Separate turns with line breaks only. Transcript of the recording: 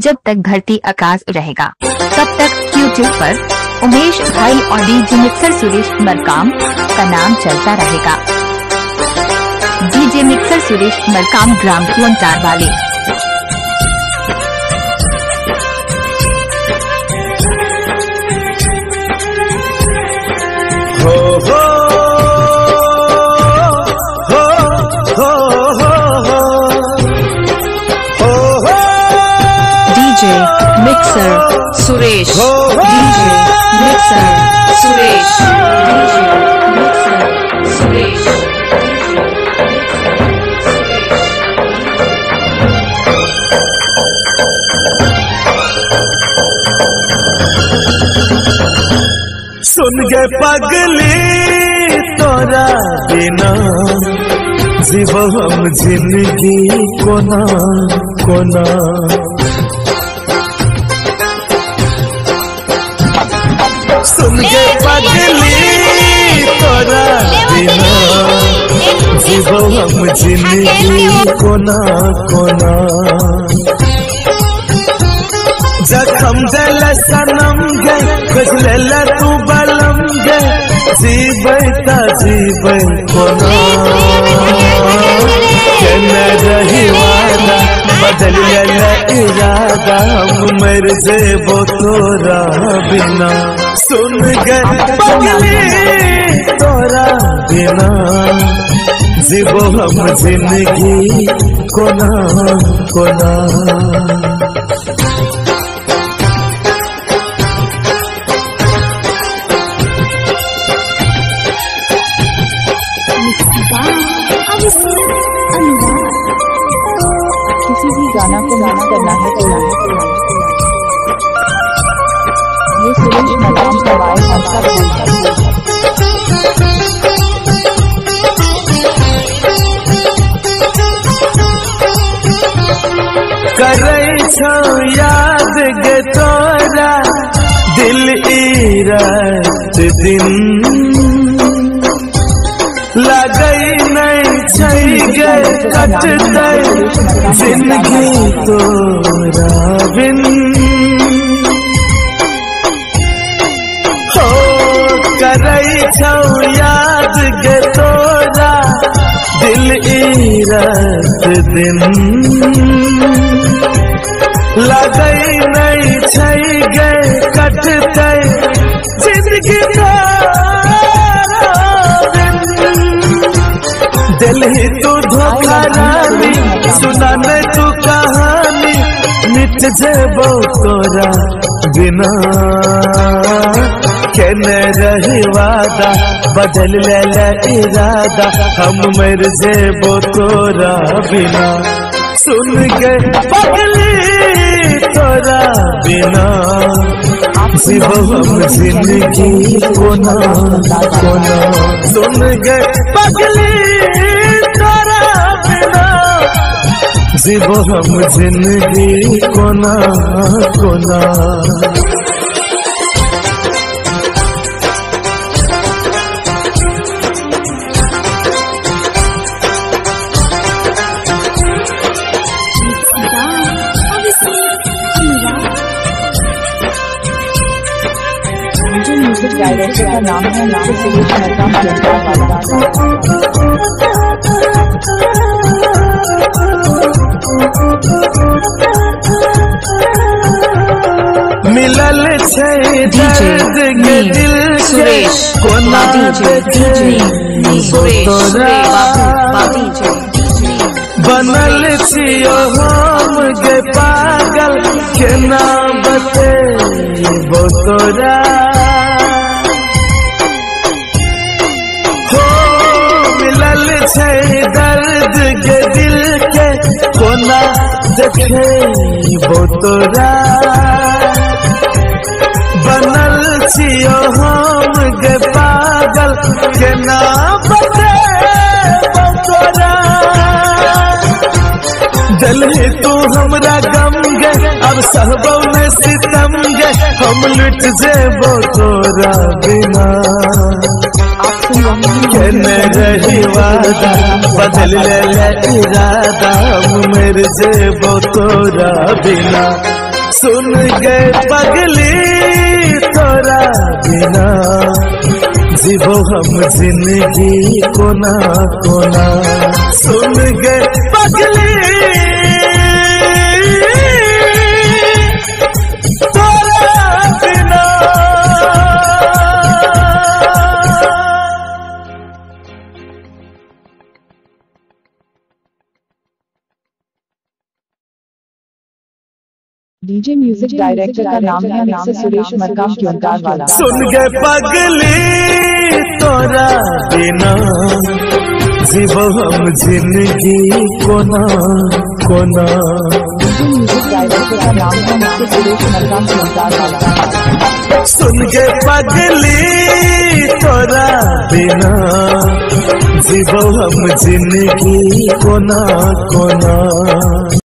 जब तक धरती आकाश रहेगा तब तक यूट्यूब पर उमेश भाई और डीजे मिक्सर सुरेश मरकाम का नाम चलता रहेगा। DJ mixer Suresh Markam gram कुंटार वाले।
DJ mixer Suresh, DJ mixer Suresh, DJ mixer Suresh.
सुन गे पगली तोरा बिना जीव हम जिंदगी कोना कोना। सुन गे पगली तोरा बिना जीव हम जिंदगी कोना कोना। जखम दिल सनम गे खुजल तू बलम गे जीवता जीव कोना। रही वादा बदल इरादा हम मर जेबो तोरा बिना। सुन गे पगली तोरा बिना जीवो हम जिंदगी कोना कोना।
किसी भी गाना को गाना करना है ये सुरेश मरकाम का वाइस आपका
करे छो याद गे तोरा दिल ई रात दिन लगई नहीं छई गे कटतै जिंदगी तोरा बिन। हो करई छौ याद गे तोरा दिल ई रात दिन लगई नहीं छई गे कटतै जिंदगी दिल ही तू धोखा रानी सुना नहीं तू कहानी मिट जेबो तोरा बिना। केने रही वादा बदल ले इरादा हम मर जेबो तोरा बिना। सुन गे पगली तोरा बिना जीवो हम जिंदगी कोना कोना। सुन गे पगली तोरा बिना जीवो हम जिंदगी कोना कोना।
म्यूजिक डायरेक्टर का नाम है सुरेश मरकाम
मिलल छे दर्द के दिल सुरेश कोना बनल छियो हम गे पागल केना बतेबो तोरा। हो मिलल छे दर्द के दिल के कोना देखेबो तोरा। बनल छियो हम गे पागल केना बतेबो तोरा। दिल ही तू हमरा गम गे अब सहबो में सितम गे हम लुट जेबो तोरा बिना। केने रही वादा बदल ले इरादा हम मर जेबो तोरा बिना। सुन गए पगली तोरा बिना जीवो हम जिंदगी कोना कोना। सुन गए पगली
डीजे म्यूजिक डायरेक्टर का नाम है मिक्सर सुरेश मरकाम क्योंकार वाला।
सुन गए पगली तोरा बिना जीवो हम जिंदगी कोना कोना।
डीजे म्यूजिक डायरेक्टर का नाम है मिक्सर सुरेश मरकाम क्योंकार वाला।
सुन गए पगली तोरा बिना जीवो हम जिंदगी कोना कोना।